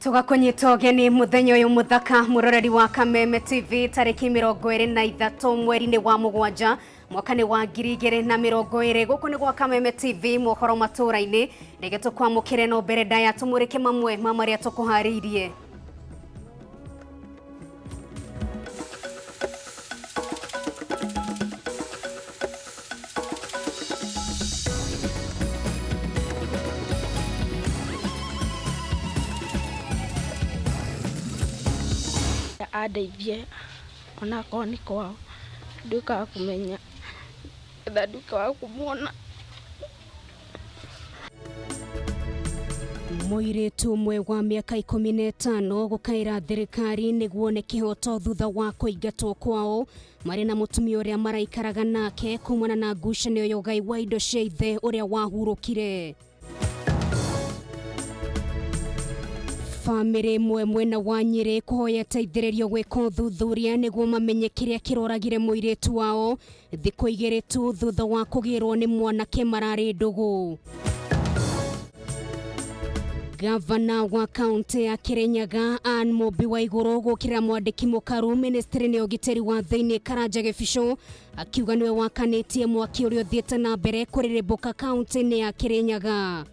Tugakonyita ũgeni mũthenya ũyũ mũthaka mũroreri wa Kameme TV tarĩki 23 mweri-inĩ wa mũgwanja mwaka-inĩ wa 2020 gũkũ nĩ gwa Kameme TV mohoro matũra-inĩ rĩngĩ tũkwamũkĩre no mbere ndaya tũmũrĩke mamwe ma marĩa tũkũharĩirie. Adeithie ona koni kwao nduka kumenya etha nduka wa kumuona. Mũirĩtu ũmwe wa mĩaka 15 gũkaĩra thirikari nĩguo nĩ kĩhoto thutha wa kũingatwo kwao marĩ na mũtumia ũrĩa maraikaraga nake kumana na ngucanio ya ũgai wa indo cia ithe ũrĩa wahurũkire. Famĩrĩ ĩmwe mwena wa Nyĩrĩ kũhoya teithĩrĩrio gwĩka ũthuthuria nĩguo mamenye kĩrĩa kĩroragire mũirĩtu wao thikũ 2 tu thutha wa kũgĩrwo nĩ mwanake mararĩ ndũgũ. Gavana wa kaunti ya Kirinyaga Ann Mũmbi wa igũrũ gũkĩra mwandĩki mũkaru ministry-inĩ ya ũgitĩri wa thĩinĩ Karanja Gĩbico akiuga nĩwe wakanĩtie mwaki ũrĩa ũthiĩte na mbere kũrĩrĩmbũka kaunti-inĩ ya Kirinyaga.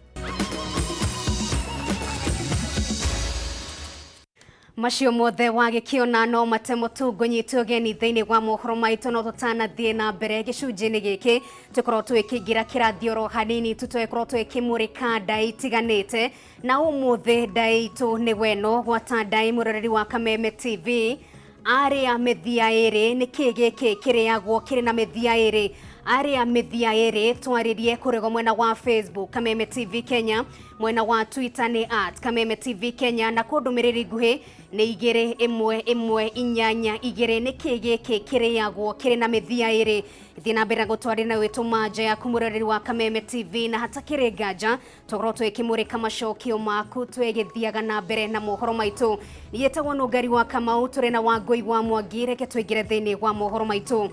Macio mothe wagĩkĩona no mate mũtungo nyitwo ũgeni thĩinĩ wa mohoro maitũ no tũtanathiĩ na mbere gĩcunjĩ-inĩ gĩkĩ tũkorwo twĩkĩingĩra kĩrathi oro hanini tũkorwo twĩkĩmũrĩka ndai itiganĩte na ũmũthĩ ndai itũ nĩ weno gwata ndai mũroreri wa Kameme TV arĩa mĩthia ĩrĩ nĩ kĩ gĩkĩ kĩrĩagwo kĩrĩ na mĩthia ĩrĩ arĩa mĩthia ĩrĩ twarĩrie kũrĩgo mwena wa Facebook Kameme TV Kenya, mwena wa Twitter nĩ @Kameme TV Kenya na kũndũmĩrĩri nguhĩ nĩ 21182 nĩ kĩ gĩkĩ kĩrĩagwo kĩrĩ na mĩthia ĩrĩ. Thiĩ na mbere gũtwarĩra na wĩtũma nja yaku mũroreri wa Kameme TV na hatakĩrĩ nganja tũkorwo twĩkĩmũrĩka macokio maku twĩgĩthiaga na mbere na mohoro maitũ. Nĩyetagwo Nũngari wa Kamau tũrĩ na Wangũi wa Mwangi reke twĩngĩre thĩinĩ wa mohoro maitũ.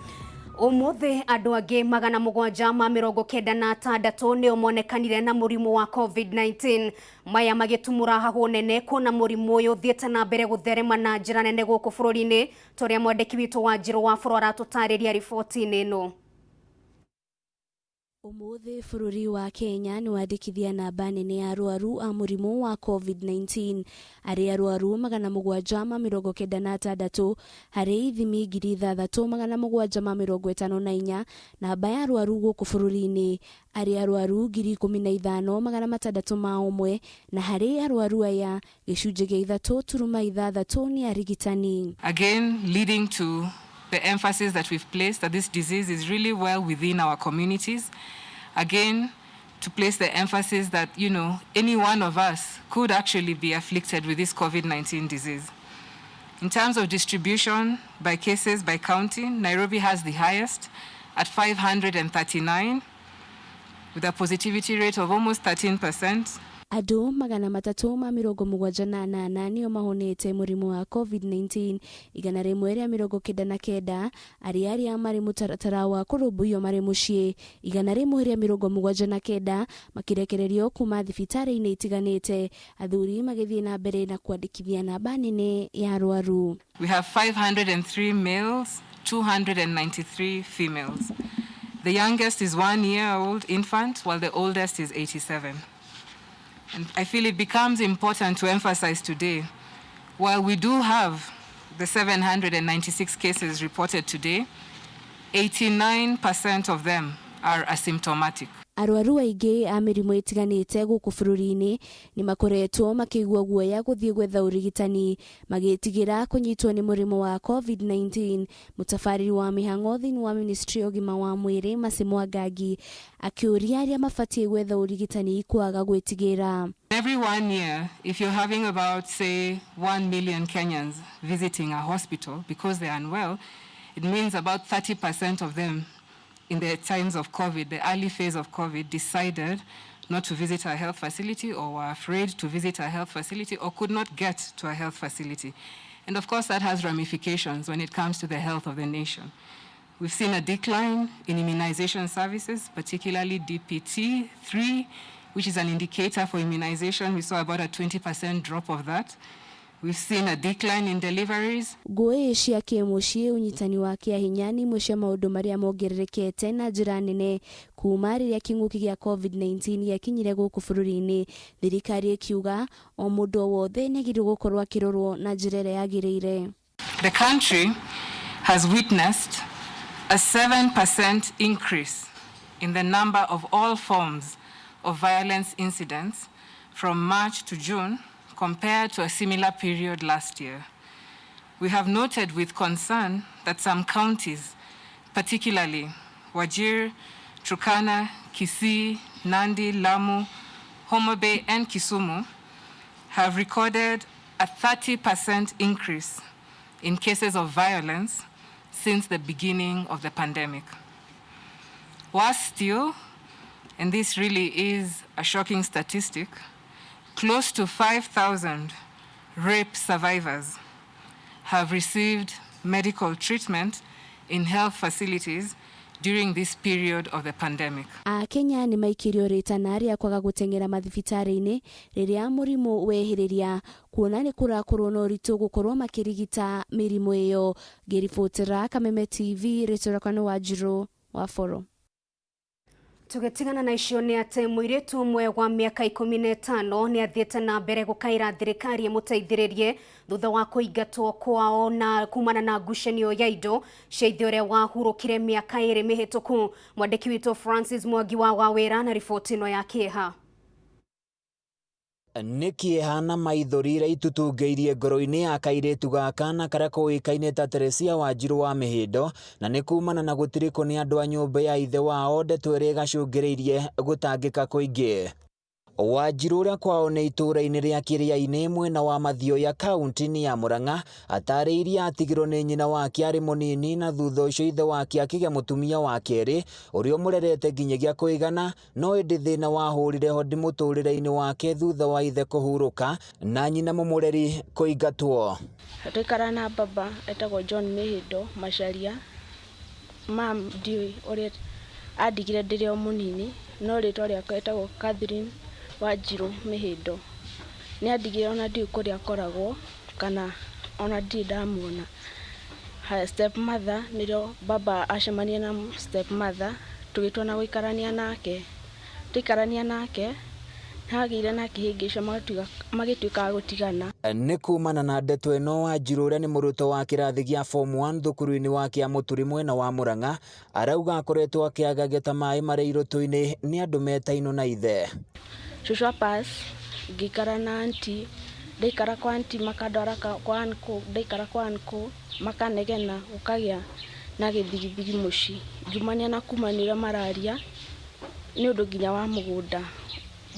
Ũmũthĩ andũ angĩ 796 nĩo monekanire na mũrimũ wa COVID-19 maya magĩtumũra hahũ nene kuona mũrimũ ũyũ ũthiĩte na mbere gũtherema na njĩra nene gũkũ bũrũri-inĩ tũrĩa mwandĩki witũ wa Njĩrũ wa Bũrũri aratũtarĩria riboti-inĩ ĩno. Ũmũthĩ bũrũri wa Kenya nĩ wandĩkithia namba nene ya arwaru a mũrimũ wa COVID-19 arĩa arwaru 796 harĩ ithimi 6754 namba ya arwaru gũkũ bũrũri-inĩ arĩa arwaru 15601 na harĩ arwaru aya gĩcunjĩ gĩa 3.6 nĩ arigitani. Again, leading to the emphasis that we've placed that this disease is really well within our communities. Again, to place the emphasis that, any one of us could actually be afflicted with this COVID-19 disease. In terms of distribution by cases, by county, Nairobi has the highest at 539 with a positivity rate of almost 13%. Andũ 378 nĩo mahonete mũrimũ wa COVID-19 199 arĩa marĩ mũtaratara wa kũrũmbũiyo marĩ mũciĩ 179 makĩrekererio kuma thibitarĩ-inĩ itiganĩte athuri magĩthiĩ na mbere na kwandĩkithia namba nene ya arwaru. We have 503 males, 293 females. The youngest is 1-year-old infant while the oldest is 87. And I feel it becomes important to emphasize today, while we do have the 796 cases reported today, 89% of them are asymptomatic. Arwaru aingĩ a mĩrimũ ĩtiganĩte gũkũ bũrũri-inĩ nĩ makoretwo makĩigua guoya gũthiĩ gwetha ũrigitani magĩtigĩra kũnyitwo nĩ mũrimũ wa COVID-19. Mũtabarĩri wa mĩhang'o thĩinĩ wa ministry ya ũgima wa mwĩrĩ Mercy Mwangangi akĩũria arĩa mabatiĩ gwetha ũrigitani kwaga gwĩtigĩra. Every 1 year, if you're having about, say, 1 million Kenyans visiting a hospital because they're unwell, it means about 30% of them in the times of COVID, the early phase of COVID, decided not to visit a health facility or were afraid to visit a health facility or could not get to a health facility. And of course, that has ramifications when it comes to the health of the nation. We've seen a decline in immunization services, particularly DPT 3 which is an indicator for immunization. We saw about a 20% drop of that. We've seen a decline in deliveries. Ngũĩ cia kĩmũciĩ ũnyitani wa kĩahinya nĩ imwe cia maũndũ marĩa mongererekete na njĩra nene kuma rĩrĩa kĩng'ũki gĩa COVID-19 gĩakinyire gũkũ bũrũri-inĩ. Thirikari ĩkiuga o mũndũ o wothe nĩagĩrĩirwo gũkorwo akĩrorwo na njĩra ĩrĩa yagĩrĩire. The country has witnessed a 7% increase in the number of all forms of violence incidents from March to June compared to a similar period last year. We have noted with concern that some counties, particularly Wajir, Turkana, Kisii, Nandi, Lamu, Homa Bay, and Kisumu, have recorded a 30% increase in cases of violence since the beginning of the pandemic. Worse still, and this really is a shocking statistic, close to 5,000 rape survivors have received medical treatment in health facilities during this period of the pandemic. Kenya nĩ maikirio ritana rĩa kwaga gũteng'era mathibitarĩ-inĩ rĩrĩa mũrimũ wehĩrĩria, kuona nĩ kũrakorwo na ũritũ gũkorwo makĩrigita mĩrimũ ĩyo. Ngĩribotera Kameme TV, Rĩtũrakano wa Njirũ wa Foro. Tugetigana na icio nĩ atĩ mũirĩtu ũmwe wa mĩaka 15 nĩ athiĩte na mbere gũkaĩra thirikari ĩmũteithĩrĩrie thutha wa kũingatwo kwao na kumana na ngucanio ya indo cia ithe ũrĩa wahurũkire mĩaka 2 mĩhĩtũku. Mwandĩki witũ Francis Mwangi wa wĩra na riboti ĩno ya kĩeha. Nĩ kĩeha na maithori iria itutungĩirie ngoro-inĩ ya kairĩtu gaka na karĩa kũĩkaine ta Teresia Wanjiru wa Mĩhĩndo, na nĩ kumana na gũtirĩkwo nĩ andũ a nyũmba ya ithe wao ndeto ĩrĩa ĩgacũngĩrĩirie gũtangĩka kũingĩ. Wanjiru ũrĩa kwao nĩ itũũra-inĩ rĩa Kĩrĩainĩ mwena wa Mathioya kaunti-inĩ ya Murang'a atarĩirie atigirwo nĩ nyina wake arĩ mũnini, na thutha ũcio ithe wake akĩgĩa mũtumia wa kerĩ ũrĩa ũmũrerete nginyagia kũigana, no ĩndĩ thĩna wahũrire ho mũtũrĩre-inĩ wake thutha wa ithe kũhurũka na nyina mũmũreri kũingatwo. Tũikara na baba etagwo John Mĩhĩndo Macharia. Mam ndiũĩ ũrĩa andigire ndĩrĩ o mũnini, no rĩtwa rĩakwa etagwo Catherine Wanjiru Mĩhĩndo. Nĩ andigire ona ndiũĩ kũrĩa akoragwo kana ona ndirĩ ndamuona. Step mother nĩrĩo baba acemania na step mother, tũgĩtua na gũikarania nake. Tũikarania nake hagĩire na kĩhĩngĩca magĩtuĩka gũtigana. Nĩ kumana na ndeto ĩno, Wanjiru ũrĩa nĩ mũrutwo wa kĩrathi gĩa form 1 thukuru-inĩ wa Kĩamũturi mwena wa Murang'a arauga akoretwo akĩagagia ta maĩ marĩ irũtũ-inĩ nĩ andũ metainwo na ithe. Shusha pass ngĩikara na aunti, ndaikara kwa aunti makandwara kwa uncle, ndaikara kwa uncle makanegena gũkagĩa na gĩthigithigi mũciĩ. Ngumania na kumanĩra mararia nĩ ũndũ nginya wa mũgũnda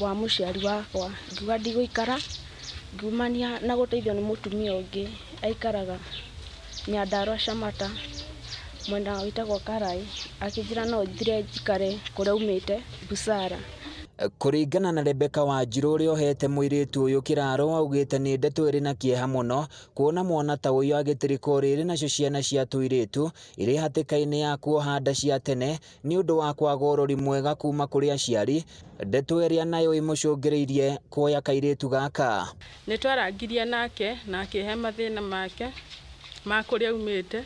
wa mũciari wakwa. Ngiuga ndigũikara, ngumania na gũteithio nĩ mũtumia ũngĩ aikaraga Nyandarua Shamata mwena wĩtagwo Karai, akĩnjĩra no thire njikare kũrĩa umĩte Busara. Kũringana na Rebeka Wanjiru ũrĩa ohete mũirĩtu ũyũ kĩraro, augĩte nĩ ndeto ĩrĩ na kĩeha mũno kuona mwana ta ũyũ agĩtirĩko rĩrĩ nacio ciana cia tũirĩtu irĩ hatĩka-inĩ ya kuoha nda cia tene nĩ ũndũ wa kwaga ũrori mwega kuma kũrĩ aciari, ndeto ĩrĩa nayo ĩmũcũngĩrĩirie kuoya kairĩtu gaka. Nĩ twarangirie nake na akĩhe mathĩna make ma kũrĩa umĩte,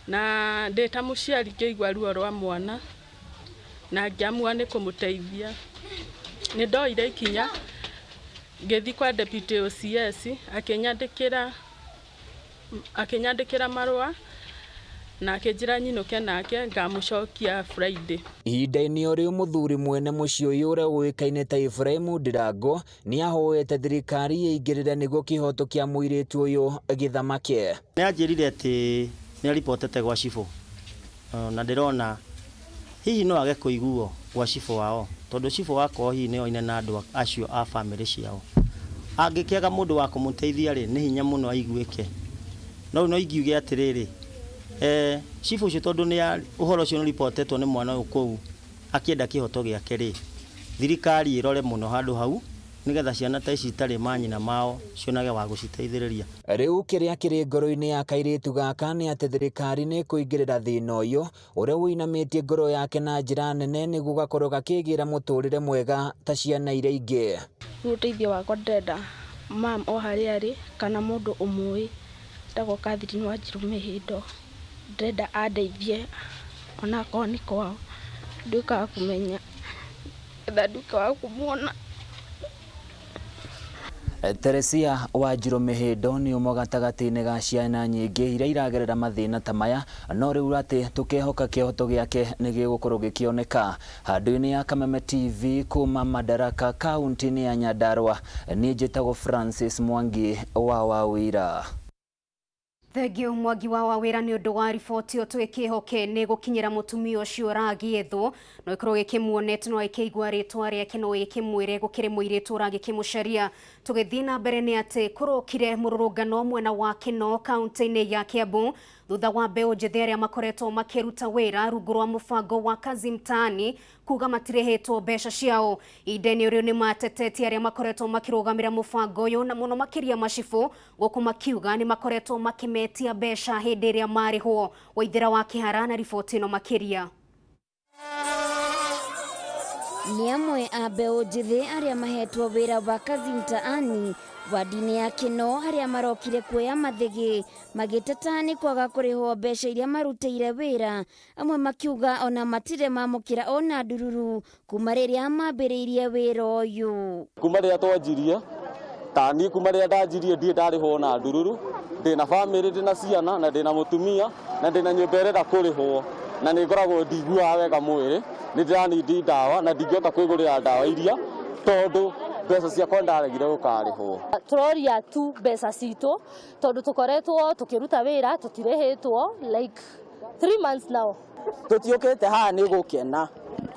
na ndĩta mũciari ngĩigua ruo rwa mwana na ngĩamua nĩ kũmũteithia. Nĩ ndoire ikinya ngĩthiĩ kwa deputy OCS akĩnyandĩkĩra marũa na akĩnjĩra nyinũke nake ngamũcokia Friday. Ihinda-inĩ o rĩu mũthuri mwene mũciĩ ũyũ ũrĩa ũĩkaine ta Ibrahim Ndirango nĩ ahoete thirikari ĩingĩrĩre nĩguo kĩhoto kĩa mũirĩtu ũyũ gĩthamake. Nĩ anjĩrire atĩ nĩ aripotete gwa cibũ na ndĩrona hihi no age kũiguo gwa cibũ wao, tondũ cibũ wako hihi nĩ oine na andũ acio a bamĩrĩ ciao. Angĩkĩaga mũndũ wa kũmũteithia rĩ, nĩ hinya mũno aiguĩke. No ingiuge atĩrĩrĩ, cibũ ũcio tondũ nĩ ũhoro ũcio nĩ ripotetwo nĩ mwana ũyũ kũu akĩenda kĩhoto gĩake rĩ, thirikari ĩrore mũno handũ hau nigetha ciana ta ici itarĩ manyina mao cionage wa gũciteithĩrĩria. Rĩu kĩrĩa kĩrĩ ngoro-inĩ ya kairĩtu gaka nĩ atĩ thirikari nĩ kũingĩrĩra thĩna ũyũ ũrĩa wĩinamĩtie ngoro yake na njĩra nene nĩguo gakorwo gakĩgĩra mũtũrĩre mwega ta ciana iria ingĩ. Ũteithio wakwa ndĩrenda mam o harĩa arĩ kana mũndũ ũmũĩ ndagwo Catherine Wanjiru Mĩhĩndo, ndĩrenda andeithie onakorwo nĩ kwao, nduĩka wa kũmenya etha nduĩka wa kũmuona. Teresia Wanjiru Mĩhĩndo nĩ ũmwe gatagatĩ-inĩ ga ciana nyingĩ iria iragerera mathĩna ta maya, no rĩu atĩ tũkehoka kĩhoto gĩake nĩ gĩgũkorwo gĩkĩoneka. Handũ-inĩ ya Kameme TV kuma Madaraka kaunti-inĩ ya Nyandarua, niĩ njĩtagwo Francis Mwangi wa Wawira. Thengio Mwangi wa Wawira nĩ ũndũ wa riboti ĩyo twĩkĩhoke nĩ gũkinyĩra mũtumia ũcio ũragĩethwo no ikorwo gĩkĩmuonete no ĩkĩigua rĩtwa rĩake no ĩkĩmwĩre gũkĩrĩ mũirĩtu ũragĩkĩmũcaria. Tũgĩthiĩ na mbere nĩ atĩ kũrokire mũrũrũngano mwena wa Kĩno kaunti-inĩ ya Kiambu thutha wa mbeũ njĩthĩ arĩa makoretwo makĩruta wĩra rungu rwa mũbango wa kazi mtaani kuga matirĩhĩtwo mbeca ciao. Ihinda-inĩ rĩu nĩ matetetie arĩa makoretwo makĩrũgamĩrĩra mũbango ũyũ na mũno makĩria macibũ gũkũ makiuga nĩ makoretwo makimetia mbeca hĩndĩ ĩrĩa marĩhwo. Waithĩra wa Kĩhara na riboti ĩno makĩria. Nĩ amwe a mbeũ njĩthĩ arĩa mahetwo wĩra wa kazi mtaani wadi-inĩ ya Kĩno arĩa marokire kuoya mathĩgĩ magĩteta nĩ kwaga kũrĩhwo mbeca iria marutĩire wĩra, amwe makiuga ona matirĩ mamũkĩra ona ndururu kuma rĩrĩa mambĩrĩirie wĩra ũyũ. Kuma rĩrĩa twanjirie tani kuma rĩrĩa ndanjirie ndiĩ ndarĩhwo na ndururu, ndĩna bamĩrĩ, ndĩna ciana na ndĩna mũtumia na ndĩna nyũmba ĩrenda kũrĩhwo na nĩ ngoragwo ndiguaga wega mwĩrĩ, nĩ ndĩranindi ndawa na ndingĩhota kwĩgũrĩra ndawa iria tondũ mbeca ciakwa ndaregire gũkarĩhwo. Turoria tu mbeca citũ tondũ tũkoretwo tũkĩruta wĩra tũtirĩhĩtwo like 3 months now. Tũtiũkĩte haha nĩ gũkena,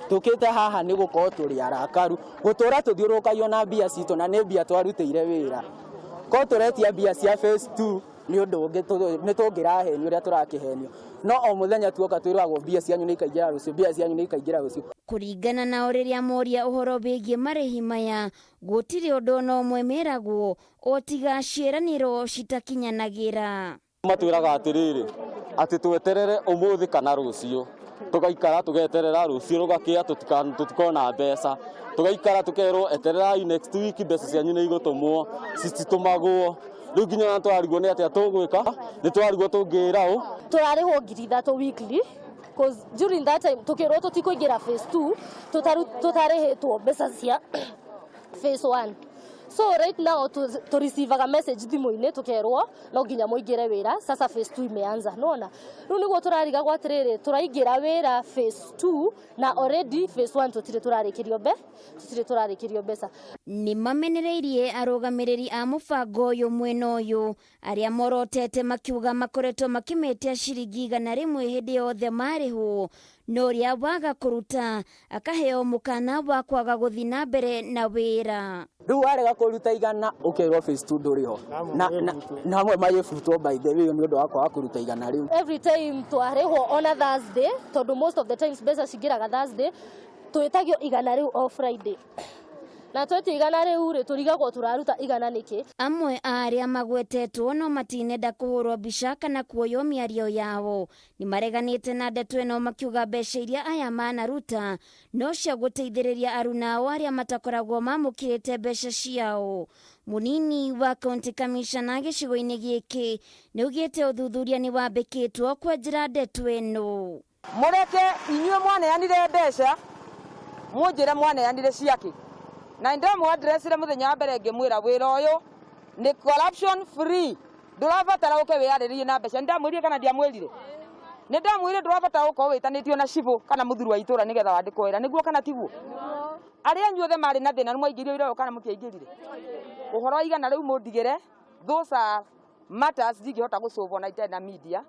tũkĩte haha nĩ gũkorwo tũrĩ arakaru, gũtũra tũthiũrũrũkagio na mbia citũ na nĩ mbia twarutĩire wĩra. Ko tũretia mbia cia phase 2 nĩ ũndũ ũngĩ nĩ tũngĩrahenio ũrĩa tũrakĩhenio, no o mũthenya tuoka twĩragwo mbia cianyu nĩ ikaingĩra rũciũ, mbia cianyu nĩ ikaingĩra rũciũ. Kũringana na rĩrĩa moria ũhoro wĩgiĩ marĩhi maya, gũtirĩ ũndũ no ũmwe meragwo o tiga ciĩranĩro citakinyanagĩra. Matwĩraga atĩrĩrĩ atĩ tweterere ũmũthĩ kana rũciũ, tũgaikara tũgeterera rũciũ rũgakĩa tũtikona mbeca, tũgaikara tũkerwo etererai next week mbeca cianyu nĩ igũtũmwo, cititũmagwo. Rĩu nginya na twarigwo nĩ atĩa tũgwĩka, nĩ twarigwo tũngĩra ũ. Tũrarĩhwo 3,000 weekly because during that time tũkĩrwo tũtikũingĩra phase 2 tũtarĩhĩtwo mbeca cia phase 1. So right now to receive a message thimũ-inĩ tũkerwo no nginya mũingĩre wĩra, sasa phase 2 imeanza. Nona rĩu nĩguo tũrariga gwa atĩrĩrĩ, tũraingĩra wĩra phase 2 na already phase 1 tũtirĩ tũrarĩkĩrio mbeca. Nĩ mamenereirie arũgamĩrĩri a mũbango ũyũ mwena ũyũ arĩa morotete makiuga makoretwo makĩmetia ciringi 100 hĩndĩ yothe marĩhwo, no ũrĩa waga kũruta akaheo mũkana wa kwaga gũthiĩ na mbere na wĩra. Rĩu warega kũruta 100 ũkerwo phase 2 ndũrĩho na amwe magĩbutwo by the way nĩ ũndũ wa kwaga kũruta 100 rĩu. Every time twarĩhwo on a Thursday tondũ most of the times mbeca cingĩraga Thursday, twĩtagio 100 rĩu o Friday. Na twetio 100 rĩu rĩ tũrigagwo tũraruta 100 nĩkĩ. Amwe arĩa magwetetwo no matinenda kũhũrwo mbica kana kuoywo mĩario yao, nĩ mareganĩte na ndeto ĩno makiuga mbeca iria aya manaruta no cia gũteithĩrĩria aruna ao arĩa matakoragwo mamũkĩrĩte mbeca ciao. Mũnini wa county commissioner gĩcigo-inĩ gĩkĩ nĩaugĩte ũthuthuria nĩ wambĩkĩtwo kwenjera ndeto ĩno. Mũreke inyuĩ mwaneanire mbeca mũnjĩre mwaneanire ciake, na ndĩramũ addressire mũthenya wa mbere ngĩmwĩra wĩra ũyũ nĩ corruption free, ndũrabatara ũke wĩarĩrie na mbeca. Ndamwĩrire kana ndiamwĩrire? Nĩ ndamwĩrire ndũrabatara gũkorwo wĩtanĩtio na cibũ kana mũthuri wa itũra nĩgetha wandĩkwo wĩra, nĩguo kana tiguo? Arĩa inyuothe marĩ na thĩna nĩ mwaingĩrio wĩra ũyũ kana mũtiaingĩrire? Ũhoro wa 100 rĩu mũndigĩre, those are matters ndingĩhota gũcũbwo na itarĩ na media,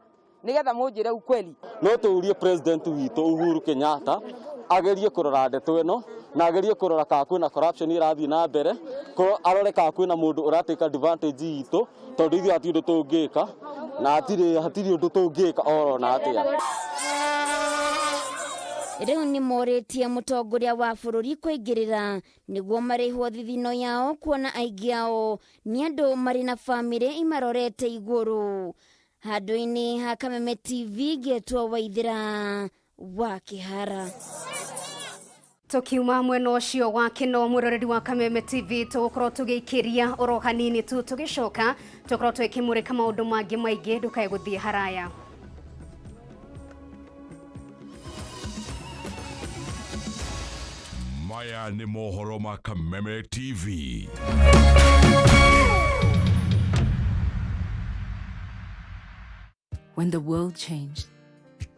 nĩgetha mũnjĩre ukweli. No tũurie president witũ Uhuru Kenyatta agerie kũrora ndeto ĩno na agerie kũrora kana kwĩna corruption irathiĩ na mbere, arore kana kwĩna mũndũ ũratake advantage itũ, tondũ ithuĩ hatirĩ ũndũ tũngĩka na hatirĩ ũndũ tũngĩka oro na atĩa. Riu ni moretie mutongoria wa bururi kuingirira niguo marihwo thithino yao kuona aingi ao ni andu mari na family imarorete iguru. Handu-ini ha Kameme TV getwo Waithira wa Kihara. Tukiuma mwena ucio wa kino mwiroreri wa Kameme TV tugukorwo tugiikiria oro hanini tu tugicoka tukorwo twikimurika maundu mangi maingi ndukae guthie haraya. Maya ni mohoro ma Kameme TV. When the world changed,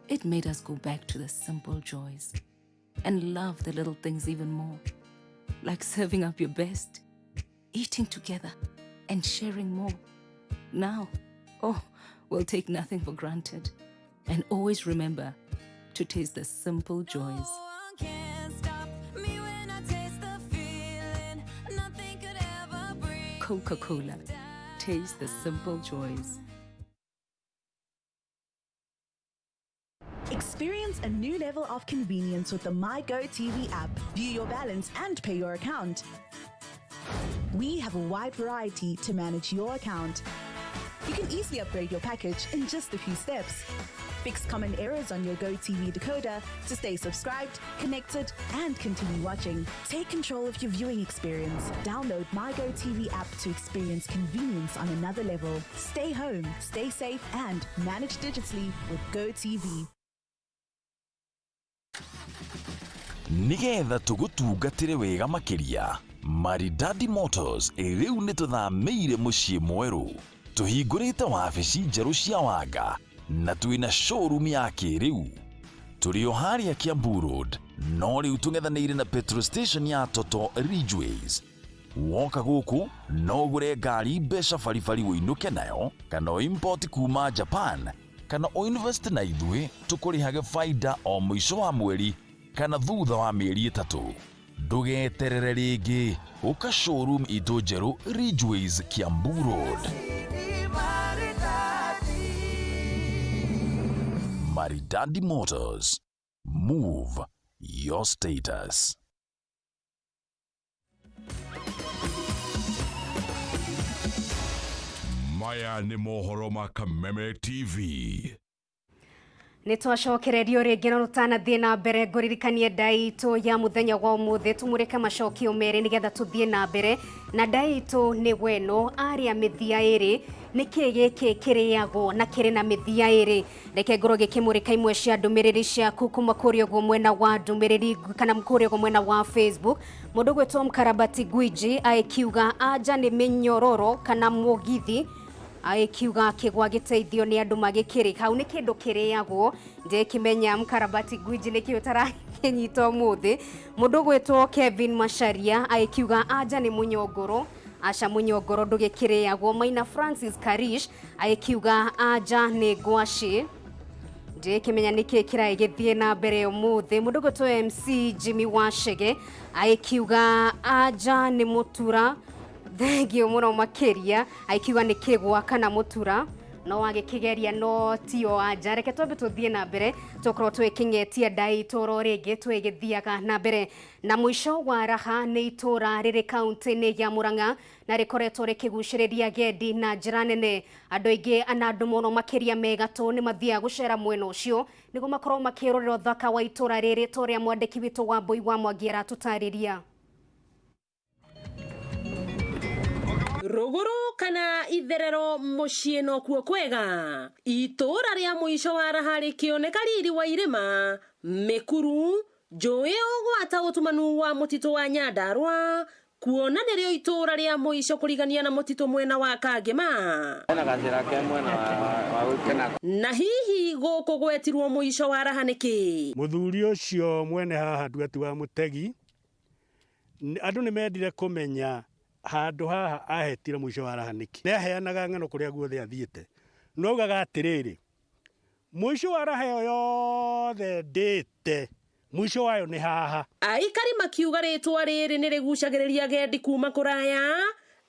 it made us go back to the simple joys and love the little things even more, like serving up your best, eating together, and sharing more. Now, we'll take nothing for granted and always remember to taste the simple joys. Coca-Cola. Taste the simple joys. Experience a new level of convenience with the MyGo TV app. View your balance and pay your account. We have a wide variety to manage your account. You can easily upgrade your package in just a few steps. Fix common errors on your Go TV decoder to stay subscribed, connected, and continue watching. Take control of your viewing experience. Download MyGo TV app to experience convenience on another level. Stay home, stay safe, and manage digitally with Go TV. Nigetha tugutungatire wega makiria, Maridadi Motors riu nituthameire mucii mweru. Tuhingurite wabici njeru cia Wanga na twina showroom ya kiriu. Turi o haria Kiambu Road, no riu tung'ethanĩire na petrol station ya Toto Ridgeways. Woka guku no gure ngari mbeca baribari uinuke nayo, kana import kuma Japan, kana o invest na ithuĩ tukũrĩhage faida o mũico wa mweri kana thutha wa mĩeri 3. Ndugeterere rĩngĩ, uka showroom itu njeru Ridgeways Kiambu Road. Maridadi Motors. Move your status. Maya ni mohoro ma Kameme TV. Nitwacokererio ringi na rutanathie na mbere nguririkanie ndaitu ya muthenya wa umuthi tumurike macokio meri nigetha tuthie na mbere na ndaitu ni weno aria mithia iri niki giki kiriagwo na kiri na mithia iri reke ngoro gikimurika imwe cia ndumiriri ciaku kuma kuri ogwo mwena wa ndumiriri kana kuri ogwo mwena wa Facebook. Mundu gwetwo Mkarabati Gwiji aikiuga anja ni minyororo kana mugithi aikiuga kigwa giteithio ni andu magikiri hau ni kindu kiriagwo ndikimenya Mkarabati Gwiji niki utarakinyito muthi. Mundu gwetwo Kevin Masharia aikiuga anja ni munyongoro aca munyongoro ndugikiriagwo. Maina Francis Karish aikiuga anja ni ngwaci ndikimenya niki kirai githie na mbere umuthi. Mundu gwetwo MC Jimmy Washege aikiuga anja ni mutura thengio muno makiria aikiuga ni kigwa kana mutura no wagikigeria no tio anja. Reke twambe tuthie na mbere tukorwo twikingetia ndai toro ringi twigithiaga na mbere na mwisho wa raha ni itura riri kaunti-ini ya Murang'a na rikoretwo rikiguciriria gendi na njira nene. Andu aingi ana andu muno makiria megatu ni mathia gucera mwena ucio niguo makorwo makirorera uthaka wa itura riri toria mwandiki witu wa Mbui wa Mwangi tutariria. Ruguru kana itherero muciĩ no kuo kwega itura ria mwisho wa raha rikioneka riri wa irima Mikuru njũĩ ũgwata ũtumanu wa mũtitũ wa Nyandarua kuona nĩrĩo itura ria mwisho kũrigania na mũtitũ mwena wa Kangema na hihi gũkũ gwetirwo mwisho wa raha nĩkĩ. Mũthuri ũcio mwene haha nduatu wa Mũtegi andũ nĩmendire kũmenya handu haha ahetire mwisho wa raha niki neheanaga ng'ano kuria guothe athiete nogaga atiriri mwisho wa raha yothe ndite mwisho wayo ni haha. Aikari makiuga ritwa riri ni rigucagiriria gendi kuma kuraya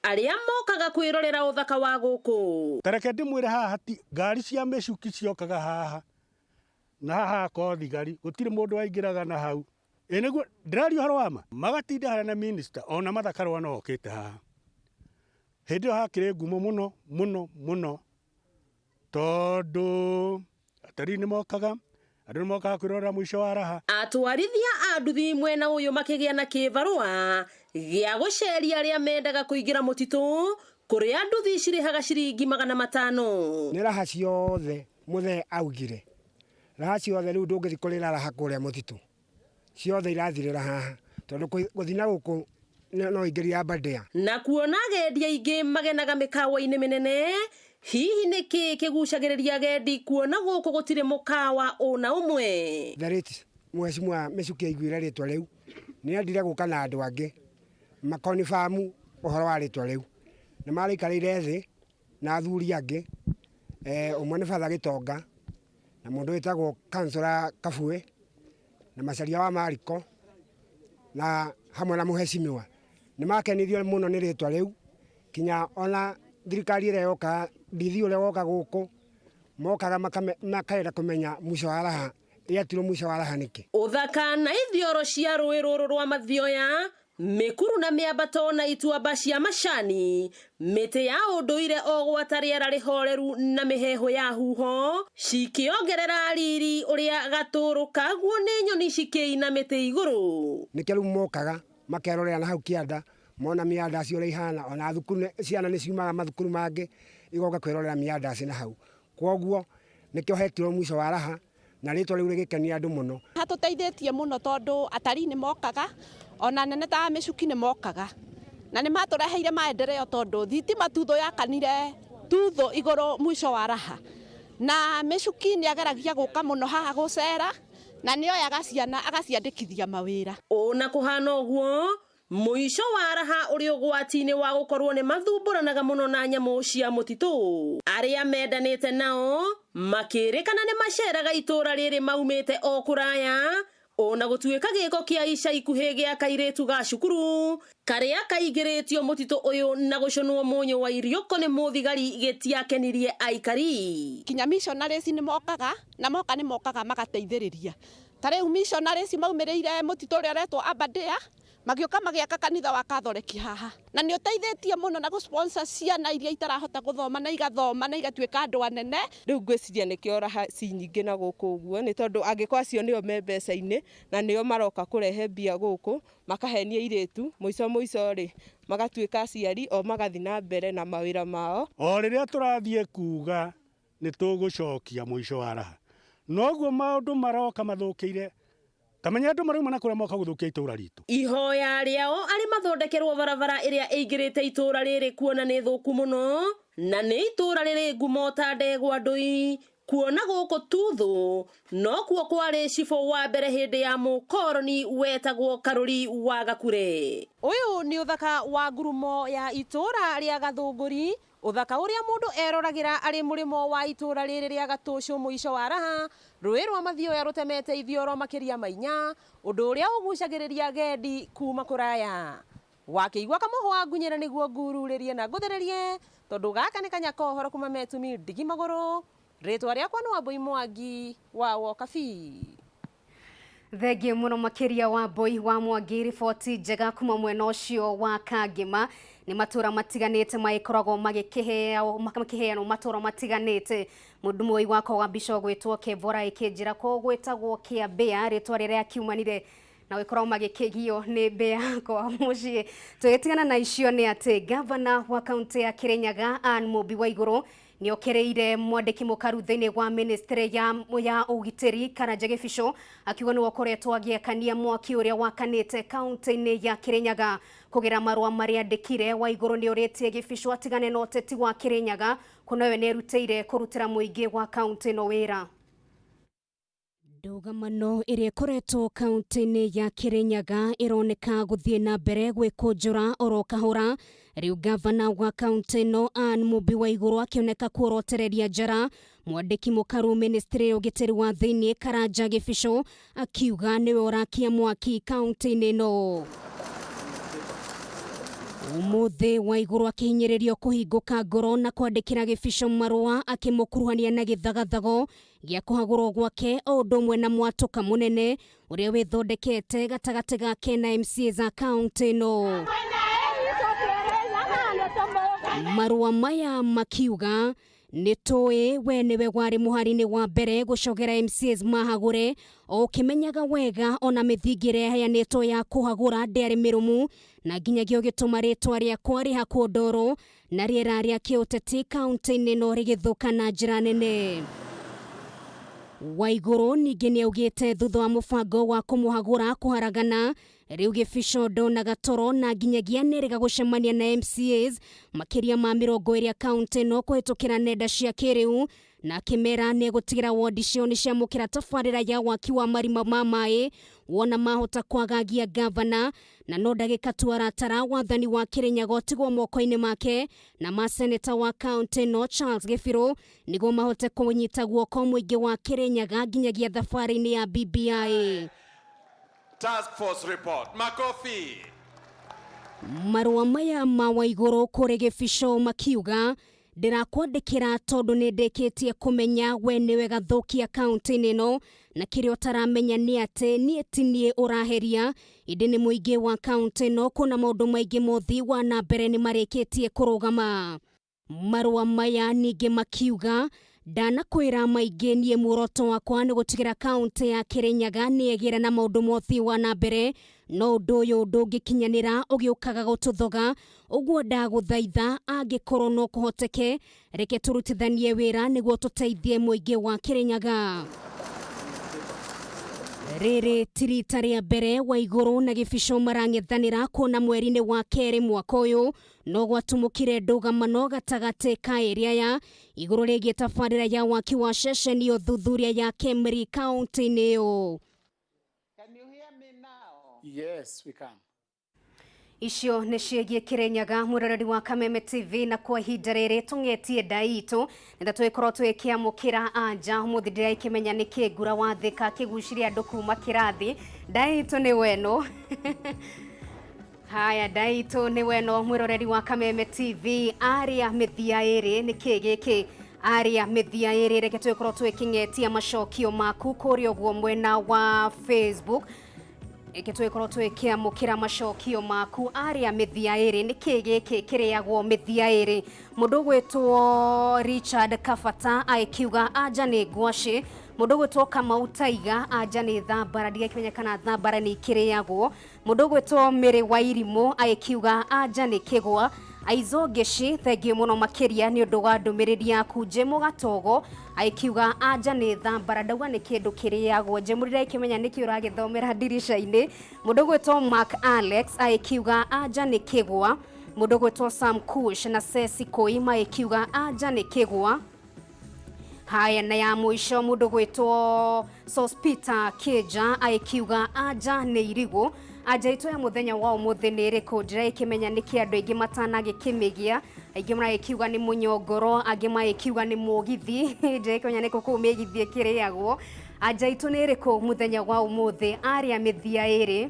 aria mokaga kwirorera uthaka wa guku. Tareke ndimwire haha ngari cia micuki ciokaga haha na haha ko thigari gutire mundu waingiraga na hau niguo ndirario haro wama magatinda hara na minister ona mathakarwa no okite haha hindi yo hakire ngumo muno tondu atari ni mokaga andu mokaga kwirora mwisho wa raha. Atwarithia a nduthi mwena uyu makigia na kivarua gia guceria aria mendaga kuingira mutitu kuria nduthi cirihaga ciringi 500. ni raha ciothe muthe augire raha ciothe riu ndungithi kurira raha kuria mutitu ciothe irathirira haha tondu guthina guku no ingiria bandia na kuona agendi aingi magenaga mikawa-ini minene. Hihi niki kigucagiriria agendi kuona guku gutire mukawa ona umwe? Thariti mheshimiwa Micuki aiguire ritwa riu ni andire guka na andu angi makonifamu uhoro wa ritwa riu ni marikarire thi na athuri angi umwe ni Father Gitonga na mundu witagwo Councillor Kabue na macaria wa Mariko na hamwe na muheshimiwa ni makenirio muno ni ritwa riu kinya ona thirikari ire yoka ndithi ule woka guku mokaga makaenda kumenya mwisho wa raha yatiro mwisho wa raha niki uthaka na ithioro cia rũĩ rũrũ rwa mathioya mikuru na miambato na ituamba cia macani miti ya unduire o gwata riera rihoreru na miheho ya huho cikiongerera riri uria gaturuka guo ni nyoni cikiina miti iguru niki riu mokaga makerorera na hau kianda mona mianda cio ria ihana ona thukuru ciana ni ciumaga mathukuru mangi igoka kwirorera mianda cina hau kwoguo nikio hetiro mwisho wa raha na ritwa riu rigikenia andu muno hatuteithĩtie muno tondu atari ni mokaga ona nene ta Micuki ni mokaga na ni matureheire maendeleo tondu thitima tutho yakanire tutho iguru mwisho wa raha na Micuki ni ageragia guka muno haha gucera na ni oyaga ciana agaciandikithia mawira ona kuhana uguo mwisho wa raha uri ugwati-ini wa gukorwo ni mathumburanaga muno na nyamu cia mutitu aria mendanite nao makirikana ni maceraga itura riri maumite o kuraya ona gutuika giko kia ica ikuhi gia kairetu ga cukuru karia kaigiritio mutitu uyu na guconwo munyu wa irioko ni muthigari gitiakenirie aikari kinya missionaries ni mokaga na moka ni mokaga magateithiriria tare missionaries maumireire mutitu uria retwo Abadea magioka magiaka kanitha wa Catholic haha na ni uteithĩtie muno na gusponsor ciana iria itarahota guthoma na igathoma na igatuĩka andu anene riu ngwiciria nikio raha ci nyingi na guku uguo ni tondu angikwa acio nio me mbeca-ini na nio maroka kurehe mbia guku makahenia iritu muico ri magatuĩka aciari o magathi na mbere na mawira mao o riria turathie kuga ni tugucokia mwisho wa raha noguo maundu maroka mathukiire tamenya andu maruma na kuria moka guthukia itura ritu ihoya riao ari mathondekerwo barabara iria ingirite itura riri kuona ni thuku muno na ni itura riri ngumo ta ndegwa ndui kuona guku tuthu no kuo kwari cifo wa mbere hindi ya mukoroni wetagwo Karuri wa Gakure. Uyu ni uthaka wa ngurumo ya itura ria Gathunguri uthaka uria mundu eroragira ari murimo wa itura riri ria Gatucu mwisho wa raha rũĩ rwa mathioya rutemete ithioro makiria mainya undu uria ugucagiriria agendi kuma kuraya wakiigwa kamuhwa ngunyira niguo ngururirie na nguthiririe tondu gaka ni kanyako horo kuma metumi ndigi maguru ritwa riakwa no Wambui Mwangi wa Wokabi. Thengio muno makiria Wambui wa Mwangi riboti njega kuma mwena ucio wa Kangima ni matura matiganite maikoragwo makiheanwo matura matiganite mudumoi wako wa bisho gwitwo Kevora ikinjira ko gwetagwo Kiambia ritwa riria kiumanire na wikorwo magikigio ni mbea kwa mucie tugitigana na icio ni ati governor wa county ya Kirinyaga Anne Mubi wa iguru ni okereire mwandiki mukaru thiini wa ministry ya ugitiri Karanja Gibisho akiuga ni wakoretwo agiakania mwaki uria wakanite county-ini ya Kirinyaga kugira marua maria andikire wa iguru ni uritie Gibisho atigane na uteti wa Kirinyaga kuna we ni rutire kurutira muingi wa county no wira. Ndugamano iria ikoretwo kaunti-ini ya Kirinyaga ironeka guthie na mbere gwikunjura oro kahora riu gavana wa kaunti no Anne Mubi wa iguru akioneka kuorotereria njara mwandiki mukaru ministry ugitiri wa thiini Karanja Gibisho akiuga niwe urakia mwaki kaunti-ini no. Umuthi wa iguru akihinyiririo kuhinguka ngoro na kwandikira Gibico marua akimukuruhania na githagathago gia kuhagurwo gwake o undu umwe na mwatuka munene uria withondekete gatagati gake na MCA za kaunti no. Marua maya makiuga nitoe we niwe wari muhari-ini wa mbere gucogera MCAs mahagure o kimenyaga wega ona mithingire heanitwo ya kuhagura nderi mirumu na nginyagio gituma ritwa riakwa ri hakundoro na riera ria kiuteti kaunti-ini no rigithuka na njira nene. Waiguru ningi niaugite thutha wa mubango wa kumuhagura kuharagana riu Gibico ndona gatoro na nginyagia neriga gucemania na MCAs makiria ma 20 kaunti no kuhitukira nenda cia kiriu na kimera ne gutigira ward cio ni cia mukira tafarira ya waki wa marima ma mai wona mahota kwagagia governor na no ndagika tu aratara wathani wa Kirinyaga tigwo moko-ini make na maseneta wa kaunti no Charles Gifiro nigo mahote kunyita guoko muingi wa Kirinyaga nginyagia thafari-ini ya BBI. Task Force report. Makofi. Marua maya ma Waiguru kuri Gibico makiuga ndirakwandikira tondu nindikitie kumenya we niwe gathukia kaunti-ini no na kiria utaramenya ni ati nie tinie uraheria indi ni muingi wa kaunti no kuna maundu maingi mothi wa na mbere ni marikitie kurugama. Marua maya ningi makiuga ndanakwira maingi nie muroto wakwa ni gutigira kaunti ya Kirinyaga ni egira na maundu mothi wa na mbere no undu uyu ndungikinyanira ugiukaga gututhoga uguo ndaguthaitha angikorwo no kuhoteke reke turutithanie wira niguo tuteithie muingi wa Kirinyaga. Riri tirita ria mbere Waiguru na Gibico marang'ethanira kuna mweri-ini wa keri mwaka uyu no gwatumukire ndugamano gatagati ka area ya iguru rigie tabarira ya waki wa ceceni ya uthuthuria ya Kemri kaunti-ini iyo. Yes, we can. Icio nĩ ciĩgiĩ Kirinyaga. Mwĩroreri wa Kameme TV na kwa ihinda rĩrĩ tũng'etie ndaitu nenda twĩkorwo twĩkĩamũkĩra anja mũthĩ ndĩraikĩmenya nĩ kĩngura wa thĩka kĩgucirie andũ kuma kĩrathi. Ndaitu nĩ weno. Haya, ndaitu nĩ weno. Mwĩroreri wa Kameme TV aria mĩthia ĩrĩ nĩ kĩ gĩkĩ aria mĩthia ĩrĩ reke twĩkorwo twĩkĩng'etia macokio maku kũrĩa ũguo mwena wa Facebook. Eke twĩkorwo twĩkĩamũkĩra macokio maku aria mĩthia ĩrĩ nĩ kĩ gĩkĩ kĩrĩagwo mĩthia ĩrĩ. Mũndũ gwĩtwo Richard Kabata akiuga anja nĩ ngwacĩ. Mũndũ gwĩtwo Kamau Taiga anja nĩ thambara, ndigakĩmenya kana thambara nĩ ikĩrĩagwo. Mũndũ gwĩtwo Mĩrĩ wa Irimũ akiuga anja nĩ kĩgwa. Aizongeci thengiũ mũno makĩria nĩ ũndũ wa ndũmĩrĩri yaku. Njemũ Gatogo akiuga anja nĩ thambara, ndauga nĩ kĩndũ kĩrĩagwo. Njemũ ndĩrakĩmenya nĩkĩ ũragĩthomera ndirica-inĩ. Mũndũ gwĩtwo Mark Alex akiuga anja nĩ kĩgwa. Mũndũ gwĩtwo Sam Kush na Ceci Koima akiuga anja nĩ kĩgwa. Haya, na ya mũico mũndũ gwĩtwo Sospita Keja akiuga anja nĩ irigũ. Anja itu ya muthenya wa umuthi nĩ ĩrĩkũ? Ndĩrakĩmenya nĩkĩ andũ aingĩ matanagĩkĩmĩgia. Aingĩ marakiuga nĩ mũnyongoro, angĩ makiuga nĩ mũgithi. Ndĩrakĩmenya nĩkũ kũu mĩgithi ĩkĩrĩagwo. Anja itu nĩ ĩrĩkũ muthenya wa umuthi aria mĩthia ĩrĩ?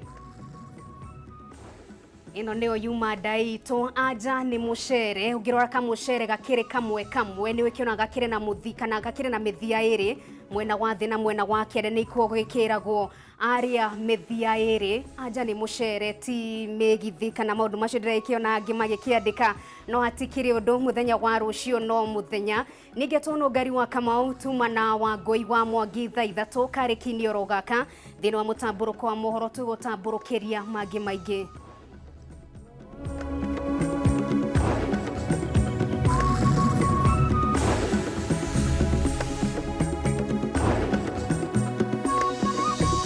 Ino nĩyo yuma ndaitu. Anja nĩ mũcere. Ũngĩrora kamũcere gakĩrĩ kamwe kamwe nĩ wĩkĩona gakĩrĩ na mũthi kana gakĩrĩ na mĩthia ĩrĩ mwena wa thĩ na mwena wa kĩere nĩ ikuo gwĩkĩragwo aria mĩthia ĩrĩ. Anja nĩ mũcere ti mĩgithi kana maũndũ macio ndĩrakĩona angĩ magĩkĩandĩka no hatikĩrĩ ũndũ. Mũthenya wa rũciũ no mũthenya. Ningĩ tũno ngari wa Kamau tuma na Wangũi wa Mwangi thaa 3 karĩki-inĩ oro gaka thĩinĩ wa mũtambũrũko wa mohoro tũgũtambũrũkĩria mangĩ maingĩ.